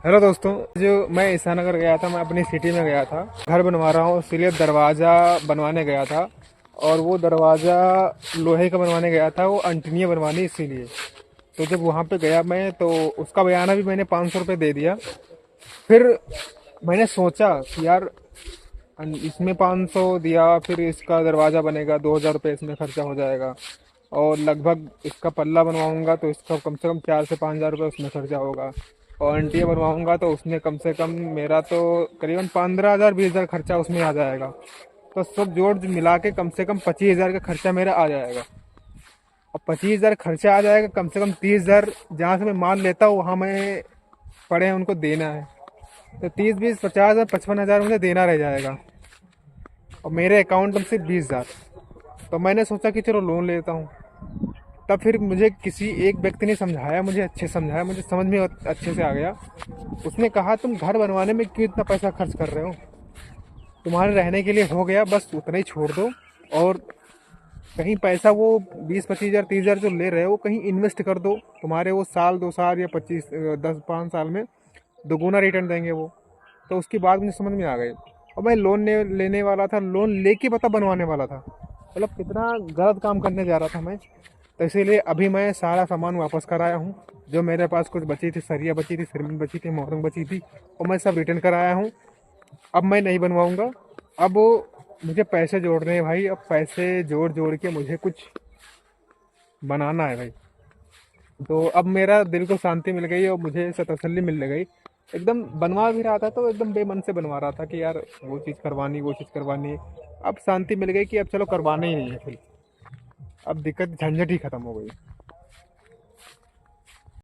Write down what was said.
Hello दोस्तों। जो मैं ईसानगर गया था, मैं अपनी सिटी में गया था, घर बनवा रहा हूँ, इसलिए दरवाज़ा बनवाने गया था। और वो दरवाज़ा लोहे का बनवाने गया था, वो अंटनिया बनवानी इसीलिए। तो जब वहाँ पे गया मैं, तो उसका बयाना भी मैंने 500 रुपये दे दिया। फिर मैंने सोचा कि यार इसमें 500 दिया, फिर इसका दरवाज़ा बनेगा, 2,000 रुपये इसमें खर्चा हो जाएगा। और लगभग इसका पल्ला बनवाऊंगा तो इसका कम से कम 4 से 5 हज़ार रुपये उसमें खर्चा होगा। और अंटिया बनवाऊंगा तो उसमें कम से कम मेरा तो करीबन 15,000 20,000 खर्चा उसमें आ जाएगा। तो सब जोड़ मिला के कम से कम 25,000 का खर्चा मेरा आ जाएगा। और 25,000 खर्चा आ जाएगा, कम से कम 30,000 जहाँ से मैं माल लेता हूँ वहाँ मैं पड़े हैं उनको देना है। तो 30 20 50 और 55,000 मुझे देना रह जाएगा। और मेरे अकाउंट में सिर्फ 20,000। तो मैंने सोचा कि चलो लोन लेता हूँ। तब फिर मुझे किसी एक व्यक्ति ने समझाया, मुझे अच्छे समझाया, मुझे समझ में अच्छे से आ गया। उसने कहा तुम घर बनवाने में क्यों इतना पैसा खर्च कर रहे हो, तुम्हारे रहने के लिए हो गया, बस उतना ही छोड़ दो। और कहीं पैसा वो 20 25 हज़ार 30,000 जो ले रहे हो वो कहीं इन्वेस्ट कर दो, तुम्हारे वो साल 2 साल या 10 5 साल में दोगुना रिटर्न देंगे वो। तो उसकी बात मुझे समझ में आ गई। और मैं लोन लेने वाला था, लोन लेके पता बनवाने वाला था। मतलब कितना गलत काम करने जा रहा था मैं। तो इसीलिए अभी मैं सारा सामान वापस कर आया हूँ। जो मेरे पास कुछ बची थी, सरिया बची थी, सिरमिट बची थी, मोहरंग बची थी, और मैं सब रिटर्न कर आया हूँ। अब मैं नहीं बनवाऊंगा। अब मुझे पैसे जोड़ने हैं भाई, अब पैसे जोड़ जोड़ के मुझे कुछ बनाना है भाई। तो अब मेरा दिल को शांति मिल गई और मुझे ऐसा तसल्ली मिल गई। एकदम बनवा भी रहा था तो एकदम बेमन से बनवा रहा था कि यार वो चीज़ करवानी, वो चीज़ करवानी। अब शांति मिल गई कि अब चलो करवाना ही नहीं है फिर। अब दिक्कत झंझट ही खत्म हो गई।